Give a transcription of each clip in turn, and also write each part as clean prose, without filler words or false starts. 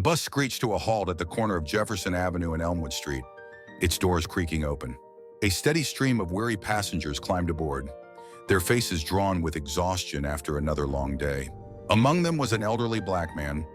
bus screeched to a halt at the corner of Jefferson Avenue and Elmwood Street, its doors creaking open. A steady stream of weary passengers climbed aboard, their faces drawn with exhaustion after another long day. Among them was an elderly black man,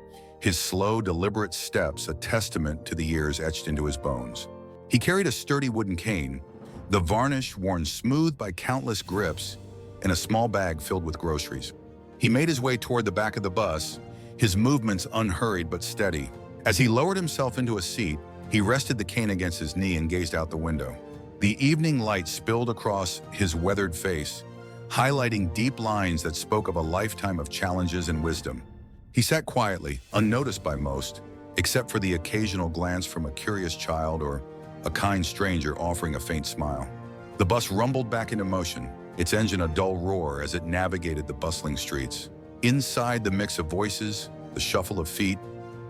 his slow, deliberate steps a testament to the years etched into his bones. He carried a sturdy wooden cane, the varnish worn smooth by countless grips, and a small bag filled with groceries. He made his way toward the back of the bus, his movements unhurried but steady. As he lowered himself into a seat, he rested the cane against his knee and gazed out the window. The evening light spilled across his weathered face, highlighting deep lines that spoke of a lifetime of challenges and wisdom. He sat quietly, unnoticed by most, except for the occasional glance from a curious child or a kind stranger offering a faint smile. The bus rumbled back into motion, its engine a dull roar as it navigated the bustling streets. Inside, the mix of voices, the shuffle of feet,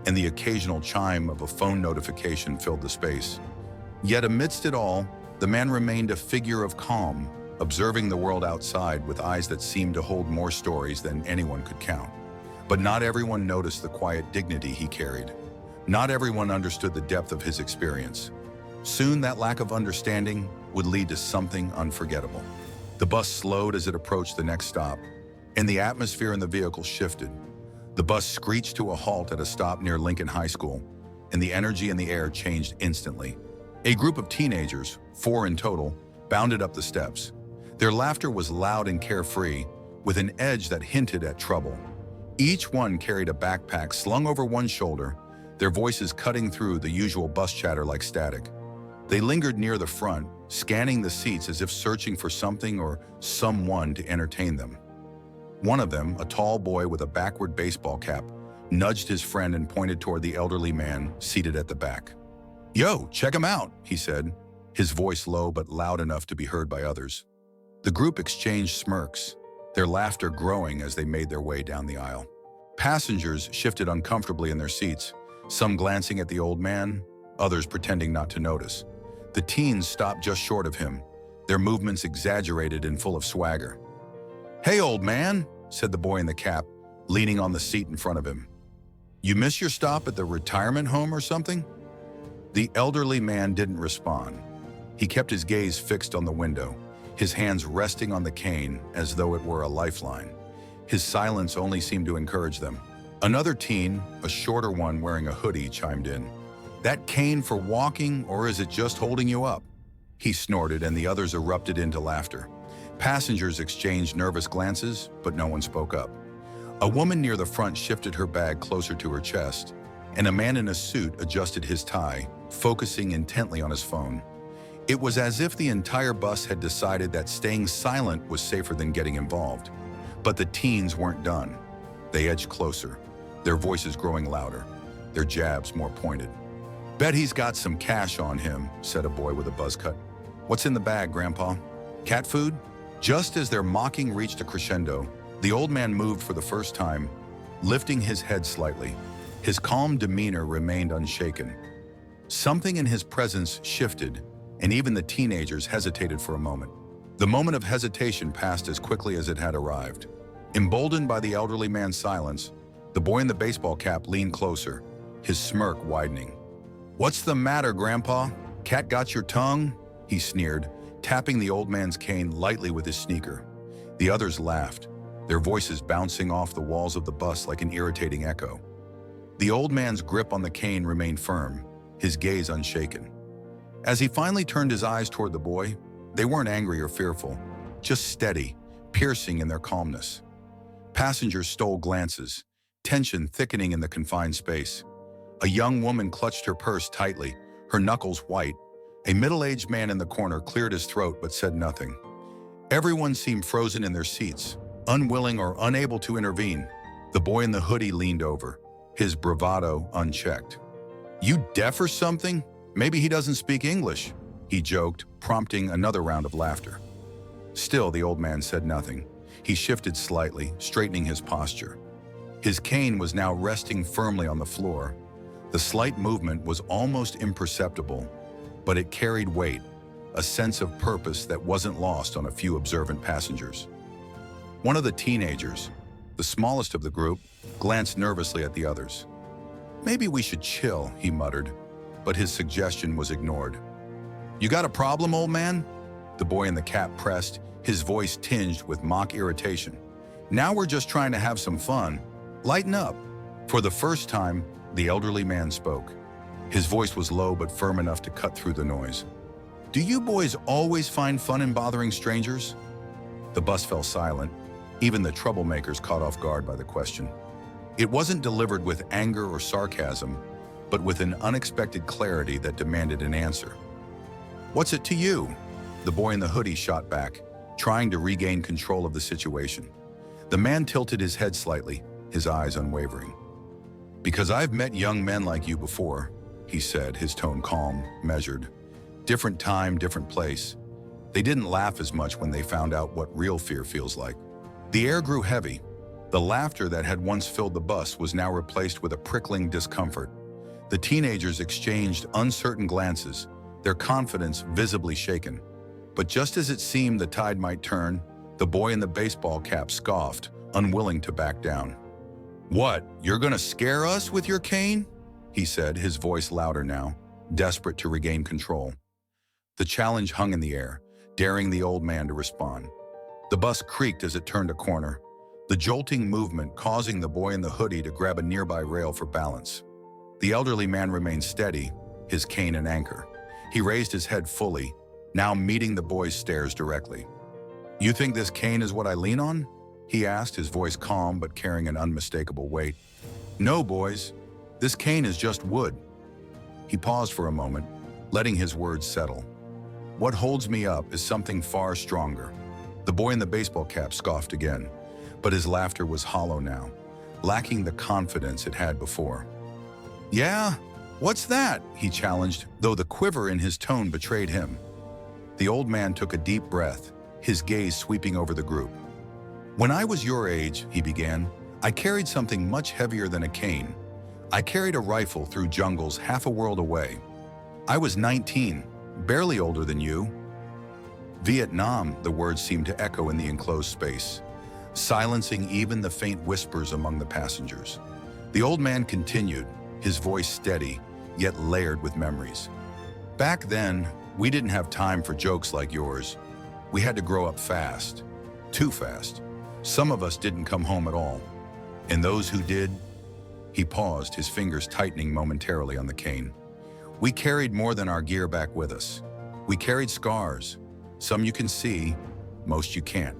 and the occasional chime of a phone notification filled the space. Yet amidst it all, the man remained a figure of calm, observing the world outside with eyes that seemed to hold more stories than anyone could count. But not everyone noticed the quiet dignity he carried. Not everyone understood the depth of his experience. Soon, that lack of understanding would lead to something unforgettable. The bus slowed as it approached the next stop, and the atmosphere in the vehicle shifted. The bus screeched to a halt at a stop near Lincoln High School, and the energy in the air changed instantly. A group of teenagers, 4 in total, bounded up the steps. Their laughter was loud and carefree, with an edge that hinted at trouble. Each one carried a backpack slung over one shoulder, their voices cutting through the usual bus chatter like static. They lingered near the front, scanning the seats as if searching for something or someone to entertain them. One of them, a tall boy with a backward baseball cap, nudged his friend and pointed toward the elderly man seated at the back. "Yo, check him out," he said, his voice low but loud enough to be heard by others. The group exchanged smirks, their laughter growing as they made their way down the aisle. Passengers shifted uncomfortably in their seats, some glancing at the old man, others pretending not to notice. The teens stopped just short of him, their movements exaggerated and full of swagger. "Hey, old man," said the boy in the cap, leaning on the seat in front of him. "You miss your stop at the retirement home or something?" The elderly man didn't respond. He kept his gaze fixed on the window, his hands resting on the cane as though it were a lifeline. His silence only seemed to encourage them. Another teen, a shorter one wearing a hoodie, chimed in. "That cane for walking, or is it just holding you up?" He snorted, and the others erupted into laughter. Passengers exchanged nervous glances, but no one spoke up. A woman near the front shifted her bag closer to her chest, and a man in a suit adjusted his tie, focusing intently on his phone. It was as if the entire bus had decided that staying silent was safer than getting involved. But the teens weren't done. They edged closer, their voices growing louder, their jabs more pointed. "Bet he's got some cash on him," said a boy with a buzz cut. "What's in the bag, Grandpa? Cat food?" Just as their mocking reached a crescendo, the old man moved for the first time, lifting his head slightly. His calm demeanor remained unshaken. Something in his presence shifted, and even the teenagers hesitated for a moment. The moment of hesitation passed as quickly as it had arrived. Emboldened by the elderly man's silence, the boy in the baseball cap leaned closer, his smirk widening. "What's the matter, Grandpa? Cat got your tongue?" he sneered, tapping the old man's cane lightly with his sneaker. The others laughed, their voices bouncing off the walls of the bus like an irritating echo. The old man's grip on the cane remained firm, his gaze unshaken. As he finally turned his eyes toward the boy, they weren't angry or fearful, just steady, piercing in their calmness. Passengers stole glances, tension thickening in the confined space. A young woman clutched her purse tightly, her knuckles white. A middle-aged man in the corner cleared his throat but said nothing. Everyone seemed frozen in their seats, unwilling or unable to intervene. The boy in the hoodie leaned over, his bravado unchecked. "You deaf or something? Maybe he doesn't speak English," he joked, prompting another round of laughter. Still, the old man said nothing. He shifted slightly, straightening his posture. His cane was now resting firmly on the floor. The slight movement was almost imperceptible, but it carried weight, a sense of purpose that wasn't lost on a few observant passengers. One of the teenagers, the smallest of the group, glanced nervously at the others. Maybe we should chill, he muttered, but his suggestion was ignored. You got a problem, old man? The boy in the cap pressed, his voice tinged with mock irritation. Now we're just trying to have some fun. Lighten up. For the first time, the elderly man spoke. His voice was low but firm enough to cut through the noise. Do you boys always find fun in bothering strangers? The bus fell silent. Even the troublemakers caught off guard by the question. It wasn't delivered with anger or sarcasm, but with an unexpected clarity that demanded an answer. What's it to you? The boy in the hoodie shot back, trying to regain control of the situation. The man tilted his head slightly, his eyes unwavering. Because I've met young men like you before, he said, his tone calm, measured. Different time, different place. They didn't laugh as much when they found out what real fear feels like. The air grew heavy. The laughter that had once filled the bus was now replaced with a prickling discomfort. The teenagers exchanged uncertain glances, their confidence visibly shaken. But just as it seemed the tide might turn, the boy in the baseball cap scoffed, unwilling to back down. What, you're gonna scare us with your cane? He said, his voice louder now, desperate to regain control. The challenge hung in the air, daring the old man to respond. The bus creaked as it turned a corner, the jolting movement causing the boy in the hoodie to grab a nearby rail for balance. The elderly man remained steady, his cane an anchor. He raised his head fully, now meeting the boy's stares directly. You think this cane is what I lean on? He asked, his voice calm but carrying an unmistakable weight. No, boys. This cane is just wood. He paused for a moment, letting his words settle. What holds me up is something far stronger. The boy in the baseball cap scoffed again, but his laughter was hollow now, lacking the confidence it had before. Yeah? What's that? He challenged, though the quiver in his tone betrayed him. The old man took a deep breath, his gaze sweeping over the group. When I was your age, he began, I carried something much heavier than a cane. I carried a rifle through jungles half a world away. I was 19, barely older than you. Vietnam, the words seemed to echo in the enclosed space, silencing even the faint whispers among the passengers. The old man continued, his voice steady, yet layered with memories. Back then, we didn't have time for jokes like yours. We had to grow up fast, too fast. Some of us didn't come home at all. And those who did, he paused, his fingers tightening momentarily on the cane. We carried more than our gear back with us. We carried scars. Some you can see, most you can't.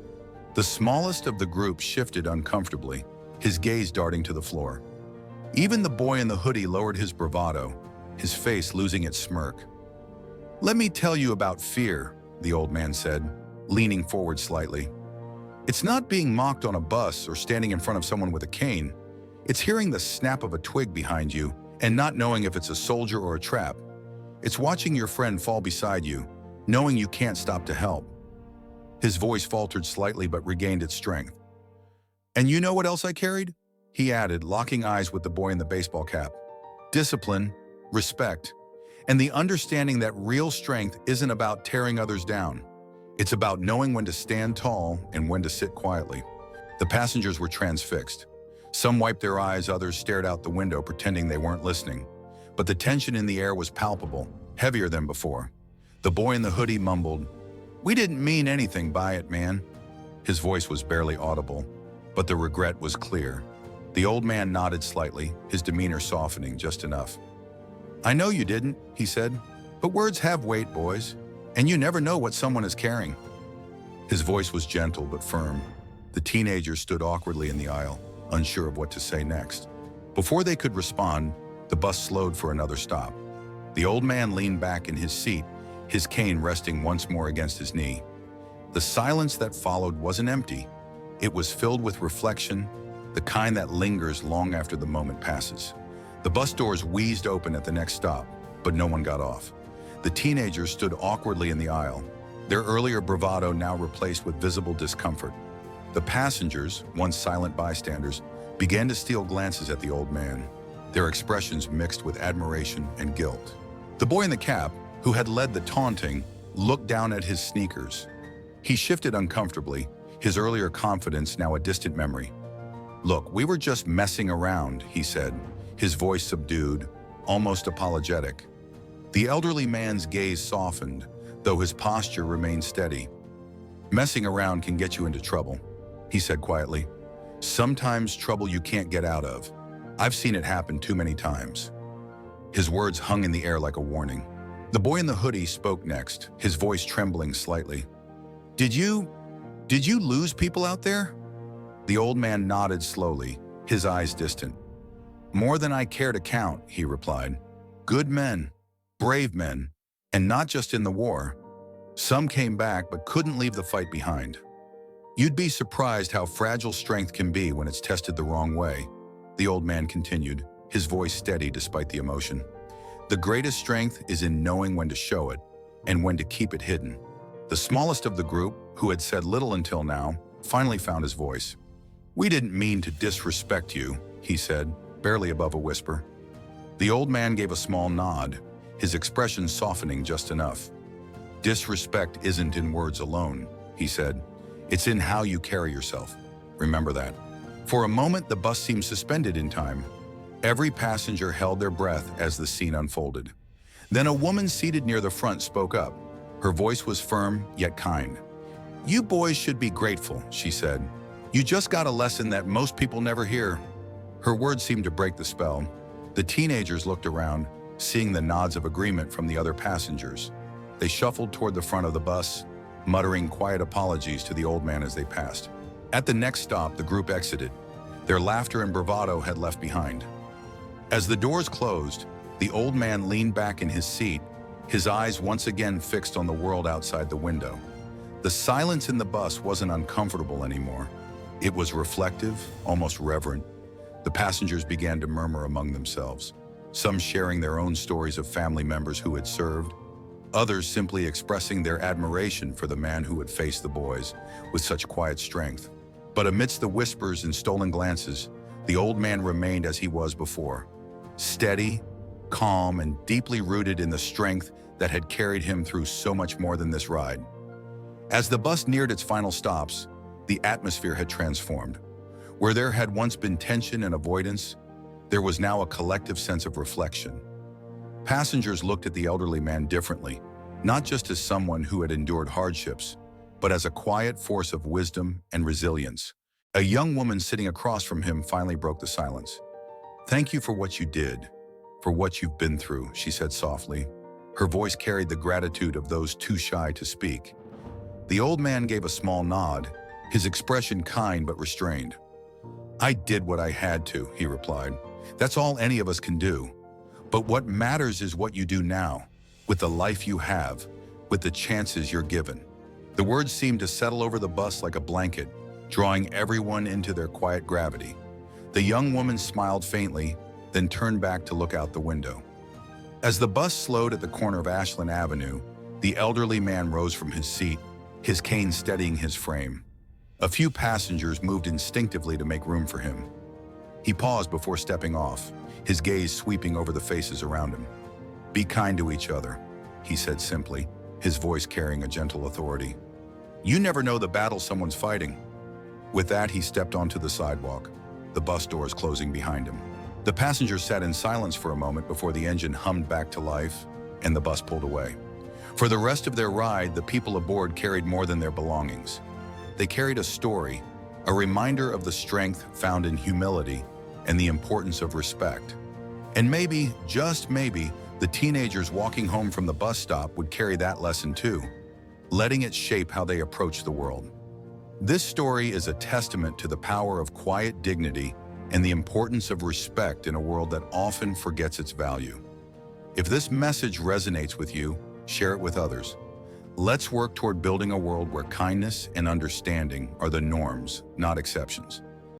The smallest of the group shifted uncomfortably, his gaze darting to the floor. Even the boy in the hoodie lowered his bravado, his face losing its smirk. Let me tell you about fear, the old man said, leaning forward slightly. It's not being mocked on a bus or standing in front of someone with a cane. It's hearing the snap of a twig behind you and not knowing if it's a soldier or a trap. It's watching your friend fall beside you, knowing you can't stop to help. His voice faltered slightly but regained its strength. And you know what else I carried? He added, locking eyes with the boy in the baseball cap. Discipline, respect, and the understanding that real strength isn't about tearing others down. It's about knowing when to stand tall and when to sit quietly. The passengers were transfixed. Some wiped their eyes, others stared out the window pretending they weren't listening. But the tension in the air was palpable, heavier than before. The boy in the hoodie mumbled, "We didn't mean anything by it, man." His voice was barely audible, but the regret was clear. The old man nodded slightly, his demeanor softening just enough. "I know you didn't," he said, "but words have weight, boys, and you never know what someone is carrying." His voice was gentle but firm. The teenagers stood awkwardly in the aisle, unsure of what to say next. Before they could respond, the bus slowed for another stop. The old man leaned back in his seat, his cane resting once more against his knee. The silence that followed wasn't empty. It was filled with reflection, the kind that lingers long after the moment passes. The bus doors wheezed open at the next stop, but no one got off. The teenagers stood awkwardly in the aisle, their earlier bravado now replaced with visible discomfort. The passengers, once silent bystanders, began to steal glances at the old man, their expressions mixed with admiration and guilt. The boy in the cap, who had led the taunting, looked down at his sneakers. He shifted uncomfortably, his earlier confidence now a distant memory. "Look, we were just messing around," he said, his voice subdued, almost apologetic. The elderly man's gaze softened, though his posture remained steady. "Messing around can get you into trouble," he said quietly. "Sometimes trouble you can't get out of. I've seen it happen too many times." His words hung in the air like a warning. The boy in the hoodie spoke next, his voice trembling slightly. Did you lose people out there?" The old man nodded slowly, his eyes distant. "More than I care to count," he replied. "Good men, brave men, and not just in the war. Some came back but couldn't leave the fight behind. You'd be surprised how fragile strength can be when it's tested the wrong way," the old man continued, his voice steady despite the emotion. "The greatest strength is in knowing when to show it and when to keep it hidden." The smallest of the group, who had said little until now, finally found his voice. "We didn't mean to disrespect you," he said, barely above a whisper. The old man gave a small nod, his expression softening just enough. "Disrespect isn't in words alone," he said. "It's in how you carry yourself. Remember that." For a moment, the bus seemed suspended in time. Every passenger held their breath as the scene unfolded. Then a woman seated near the front spoke up. Her voice was firm, yet kind. "You boys should be grateful," she said. "You just got a lesson that most people never hear." Her words seemed to break the spell. The teenagers looked around, seeing the nods of agreement from the other passengers. They shuffled toward the front of the bus, muttering quiet apologies to the old man as they passed. At the next stop, the group exited. Their laughter and bravado had left behind. As the doors closed, the old man leaned back in his seat, his eyes once again fixed on the world outside the window. The silence in the bus wasn't uncomfortable anymore. It was reflective, almost reverent. The passengers began to murmur among themselves, some sharing their own stories of family members who had served, others simply expressing their admiration for the man who had faced the boys with such quiet strength. But amidst the whispers and stolen glances, the old man remained as he was before, steady, calm, and deeply rooted in the strength that had carried him through so much more than this ride. As the bus neared its final stops, the atmosphere had transformed. Where there had once been tension and avoidance, there was now a collective sense of reflection. Passengers looked at the elderly man differently, not just as someone who had endured hardships, but as a quiet force of wisdom and resilience. A young woman sitting across from him finally broke the silence. "Thank you for what you did, for what you've been through," she said softly. Her voice carried the gratitude of those too shy to speak. The old man gave a small nod, his expression kind but restrained. "I did what I had to," he replied. "That's all any of us can do. But what matters is what you do now, with the life you have, with the chances you're given." The words seemed to settle over the bus like a blanket, drawing everyone into their quiet gravity. The young woman smiled faintly, then turned back to look out the window. As the bus slowed at the corner of Ashland Avenue, the elderly man rose from his seat, his cane steadying his frame. A few passengers moved instinctively to make room for him. He paused before stepping off, his gaze sweeping over the faces around him. "Be kind to each other," he said simply, his voice carrying a gentle authority. "You never know the battle someone's fighting." With that, he stepped onto the sidewalk, the bus doors closing behind him. The passengers sat in silence for a moment before the engine hummed back to life and the bus pulled away. For the rest of their ride, the people aboard carried more than their belongings. They carried a story, a reminder of the strength found in humility and the importance of respect. And maybe, just maybe, the teenagers walking home from the bus stop would carry that lesson too, letting it shape how they approach the world. This story is a testament to the power of quiet dignity and the importance of respect in a world that often forgets its value. If this message resonates with you, share it with others. Let's work toward building a world where kindness and understanding are the norms, not exceptions.